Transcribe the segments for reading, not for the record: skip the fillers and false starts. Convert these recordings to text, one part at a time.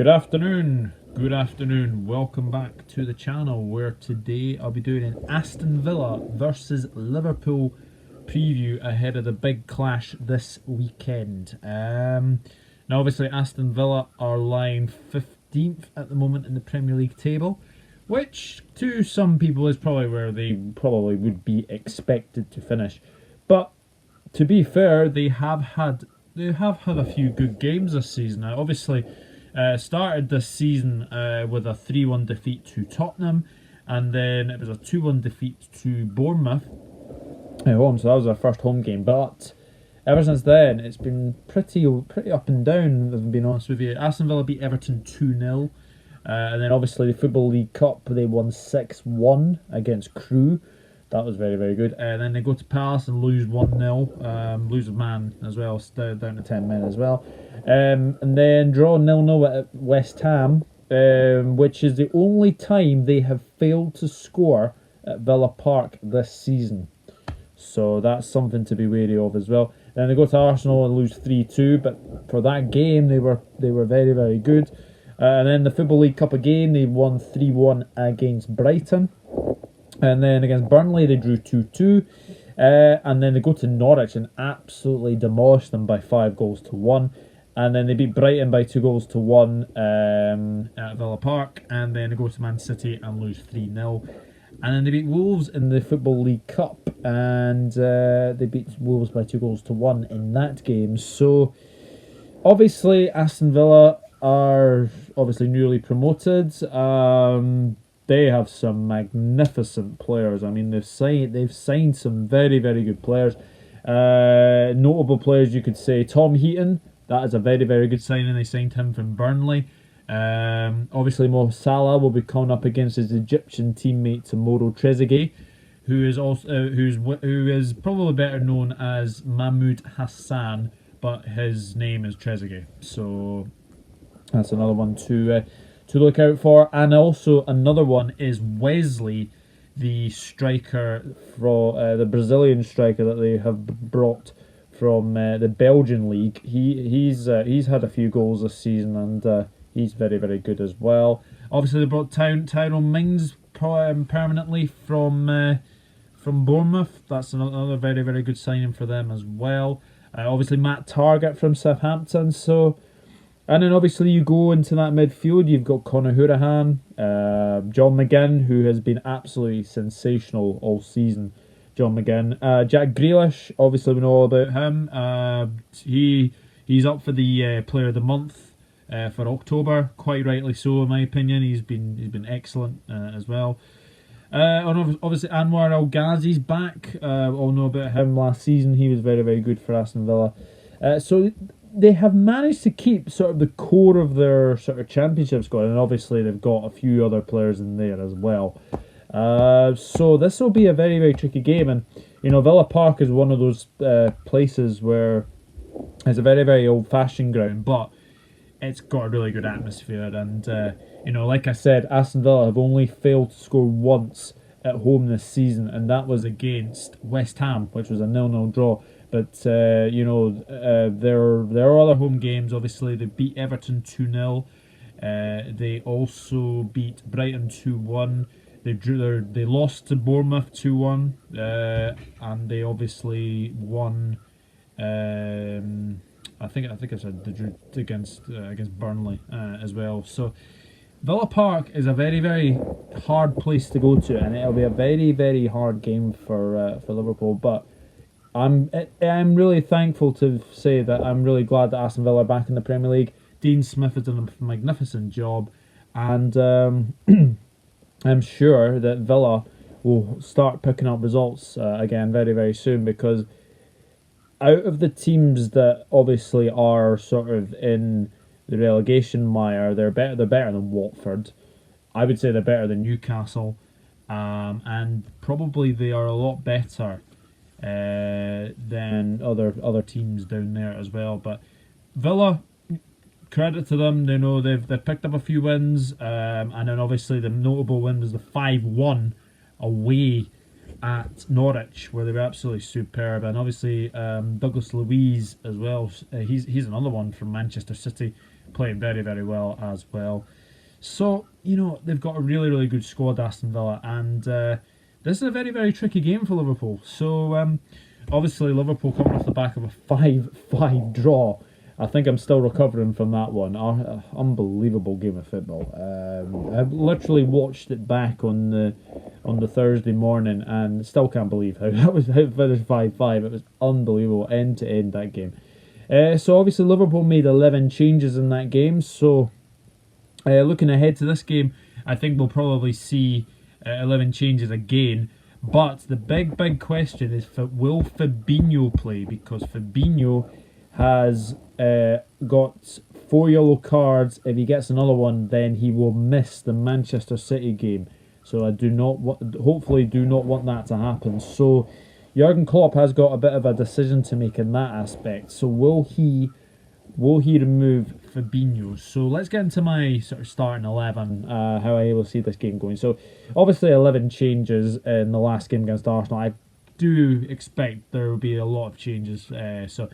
Good afternoon, welcome back to the channel where today I'll be doing an Aston Villa versus Liverpool preview ahead of the big clash this weekend. Now obviously Aston Villa are lying 15th at the moment in the Premier League table, which to some people is probably where they probably would be expected to finish. But to be fair, they have had a few good games this season. Now obviously started this season with a 3-1 defeat to Tottenham, and then it was a 2-1 defeat to Bournemouth at home, so that was our first home game. But ever since then, it's been pretty up and down, if I'm being honest with you. Aston Villa beat Everton 2-0, and then obviously the Football League Cup, they won 6-1 against Crewe. That was very, very good. Then they go to Palace and lose 1-0. Lose a man as well, down to 10 men as well. And then draw 0-0 at West Ham, which is the only time they have failed to score at Villa Park this season. So that's something to be wary of as well. Then they go to Arsenal and lose 3-2, but for that game they were very, very good. And then the Football League Cup again, they won 3-1 against Brighton. And then against Burnley, they drew 2-2. And then they go to Norwich and absolutely demolish them by 5-1. And then they beat Brighton by 2-1 at Villa Park. And then they go to Man City and lose 3-0. And then they beat Wolves in the Football League Cup. And they beat Wolves by 2-1 in that game. So, obviously, Aston Villa are obviously newly promoted. They have some magnificent players. I mean, they've signed some very, very good players. Notable players, you could say Tom Heaton. That is a very, very good signing. They signed him from Burnley. Obviously, Mo Salah will be coming up against his Egyptian teammate Tomoro Trezeguet, who is probably better known as Mahmoud Hassan, but his name is Trezeguet. So that's another one to look out for. And also another one is Wesley, the striker from the Brazilian striker that they have brought from the Belgian league. He's had a few goals this season, and he's very, very good as well. Obviously they brought Tyrone Mings permanently from Bournemouth. That's another very, very good signing for them as well. Obviously Matt Targett from Southampton. And then obviously you go into that midfield, you've got Conor Hourihane, John McGinn, who has been absolutely sensational all season. John McGinn. Jack Grealish, obviously we know all about him. He's up for the Player of the Month for October, quite rightly so in my opinion. He's been excellent as well. And obviously Anwar El Ghazi's back. All know about him last season. He was very, very good for Aston Villa. So they have managed to keep sort of the core of their sort of championship squad, and obviously they've got a few other players in there as well. So this will be a very, very tricky game, and you know, Villa Park is one of those places where it's a very, very old-fashioned ground, but it's got a really good atmosphere. And you know, like I said, Aston Villa have only failed to score once at home this season, and that was against West Ham, which was a 0-0 draw. But you know, there are other home games. Obviously, they beat Everton 2-0. They also beat Brighton 2-1. They lost to Bournemouth 2-1, and they obviously won. I think I said they drew against Burnley as well. So Villa Park is a very, very hard place to go to, and it'll be a very, very hard game for Liverpool. But I'm really thankful to say that I'm really glad that Aston Villa are back in the Premier League. Dean Smith has done a magnificent job, and I'm sure that Villa will start picking up results again very, very soon, because out of the teams that obviously are sort of in the relegation mire, they're better than Watford. I would say they're better than Newcastle, and probably they are a lot better than other teams down there as well. But Villa, credit to them. They know they've picked up a few wins, and then obviously the notable win was the 5-1 away at Norwich, where they were absolutely superb, and obviously Douglas Luiz as well. He's another one from Manchester City, playing very, very well as well. So, they've got a really, really good squad, Aston Villa, and this is a very, very tricky game for Liverpool. So, obviously, Liverpool coming off the back of a 5-5 draw. I think I'm still recovering from that one. Unbelievable game of football. I've literally watched it back on the Thursday morning and still can't believe how it finished 5-5. It was unbelievable, end to end, that game. So obviously Liverpool made 11 changes in that game. So looking ahead to this game, I think we'll probably see 11 changes again. But the big question is, will Fabinho play? Because Fabinho has got 4 yellow cards. If he gets another one, then he will miss the Manchester City game. So I hopefully do not want that to happen. So Jurgen Klopp has got a bit of a decision to make in that aspect. So will he remove Fabinho? So let's get into my sort of starting 11, how I will see this game going. So obviously 11 changes in the last game against Arsenal. I do expect there will be a lot of changes. So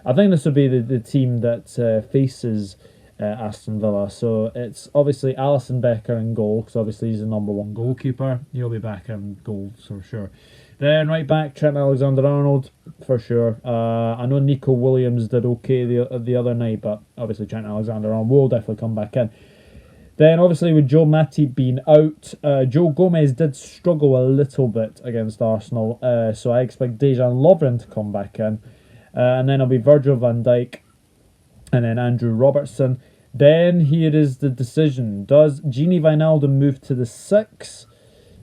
I think this will be the team that faces Aston Villa. So it's obviously Alisson Becker in goal, because obviously he's the number 1 goalkeeper. He'll be back in goal for sure. Then right back, Trent Alexander-Arnold for sure. I know Nico Williams did okay the other night, but obviously Trent Alexander-Arnold will definitely come back in. Then obviously with Joe Matip being out, Joe Gomez did struggle a little bit against Arsenal. So I expect Dejan Lovren to come back in. And then it'll be Virgil van Dijk and then Andrew Robertson. Then here is the decision. Does Gini Wijnaldum move to the 6?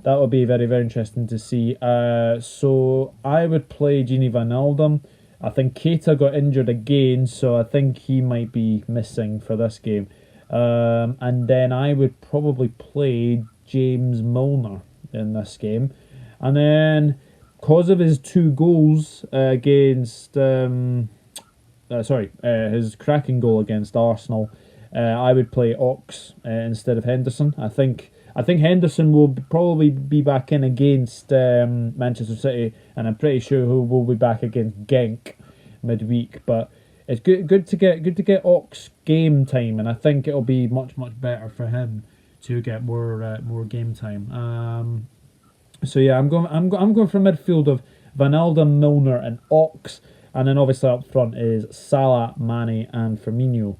That would be very, very interesting to see. So I would play Gini Wijnaldum. I think Keita got injured again, so I think he might be missing for this game. And then I would probably play James Milner in this game. And then, because of his 2 goals against, his cracking goal against Arsenal, I would play Ox instead of Henderson. I think Henderson will probably be back in against Manchester City, and I'm pretty sure he will be back against Genk midweek. But it's good to get Ox game time, and I think it'll be much better for him to get more game time. So yeah, I'm going for a midfield of Wijnaldum, Milner, and Ox, and then obviously up front is Salah, Mane, and Firmino.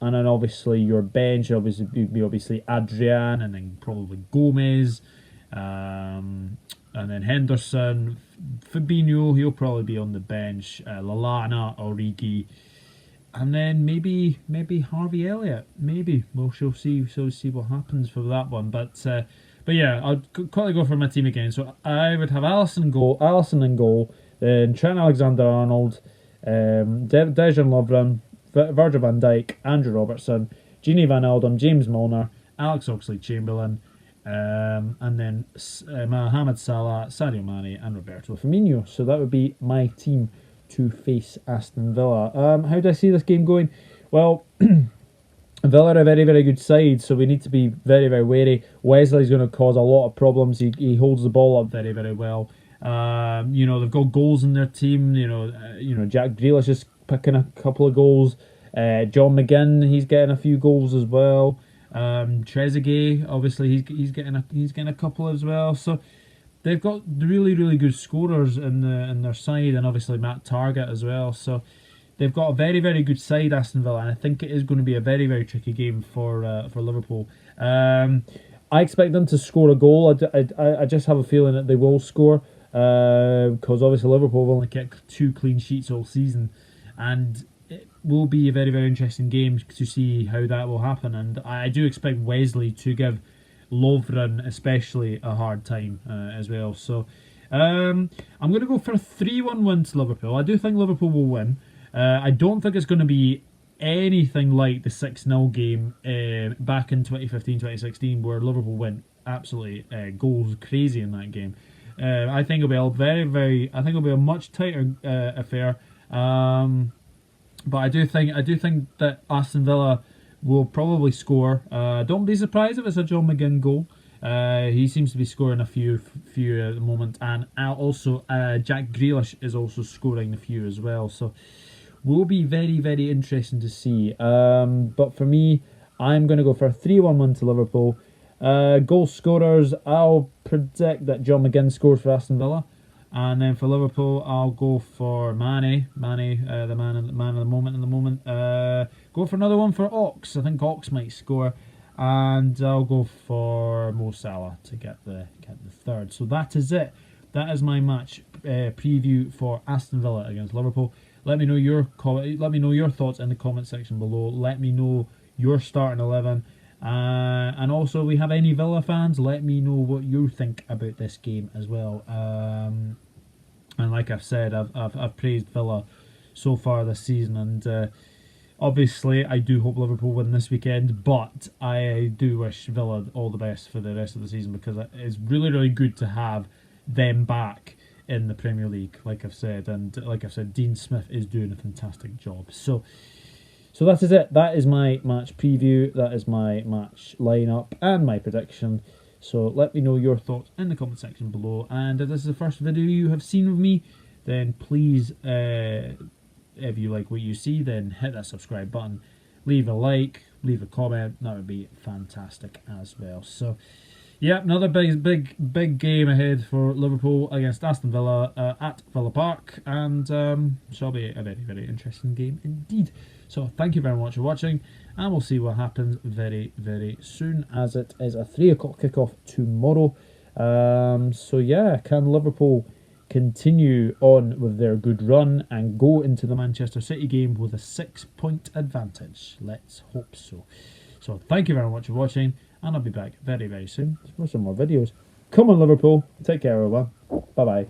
And then obviously your bench will be obviously Adrian, and then probably Gomez, and then Henderson, Fabinho. He'll probably be on the bench. Lallana, Origi, and then maybe Harvey Elliott. Maybe we'll see what happens for that one. But yeah, I'll quickly go for my team again. So I would have Alisson in goal, then Trent Alexander-Arnold, Dejan Lovren, Virgil van Dijk, Andrew Robertson, Gini Wijnaldum, James Milner, Alex Oxlade-Chamberlain, and then Mohamed Salah, Sadio Mane, and Roberto Firmino. So that would be my team to face Aston Villa. How do I see this game going? Well, Villa are a very, very good side, so we need to be very, very wary. Wesley's going to cause a lot of problems. He holds the ball up very, very well. They've got goals in their team. Jack Grealish is picking a couple of goals. John McGinn, he's getting a few goals as well. Trezeguet, obviously, he's getting a couple as well. So they've got really, really good scorers in their side, and obviously Matt Targett as well. So they've got a very, very good side, Aston Villa, and I think it is going to be a very, very tricky game for Liverpool. I expect them to score a goal. I just have a feeling that they will score, because obviously Liverpool have only kept 2 clean sheets all season, and it will be a very, very interesting game to see how that will happen. And I do expect Wesley to give Lovren especially a hard time as well. So I'm going to go for a 3-1 win to Liverpool. I do think Liverpool will win. I don't think it's going to be anything like the 6-0 game back in 2015-2016 where Liverpool went absolutely goals crazy in that game. I think it'll be a much tighter affair. But I do think that Aston Villa will probably score. Don't be surprised if it's a John McGinn goal. He seems to be scoring a few at the moment, and also Jack Grealish is also scoring a few as well. So will be very, very interesting to see. But for me, I'm going to go for a 3-1 win to Liverpool. Goal scorers, I'll predict that John McGinn scores for Aston Villa. And then for Liverpool, I'll go for Mane, the man of the moment. Go for another one for Ox. I think Ox might score. And I'll go for Mo Salah to get the third. So that is it. That is my match preview for Aston Villa against Liverpool. Let me know your thoughts in the comment section below. Let me know your starting 11. And also, if we have any Villa fans, let me know what you think about this game as well. And like I've said, I've praised Villa so far this season, and obviously I do hope Liverpool win this weekend, but I do wish Villa all the best for the rest of the season, because it's really, really good to have them back in the Premier League, like I've said. And like I've said, Dean Smith is doing a fantastic job. So that is it. That is my match preview. That is my match lineup and my prediction. So let me know your thoughts in the comment section below. And if this is the first video you have seen of me, then please, if you like what you see, then hit that subscribe button. Leave a like, leave a comment. That would be fantastic as well. So yeah, another big game ahead for Liverpool against Aston Villa at Villa Park, and shall be a very, very interesting game indeed. So thank you very much for watching, and we'll see what happens very, very soon, as it is a 3 o'clock kickoff tomorrow. So yeah, can Liverpool continue on with their good run and go into the Manchester City game with a 6-point advantage? Let's hope so. So thank you very much for watching, and I'll be back very, very soon for some more videos. Come on, Liverpool. Take care, everyone. Bye-bye.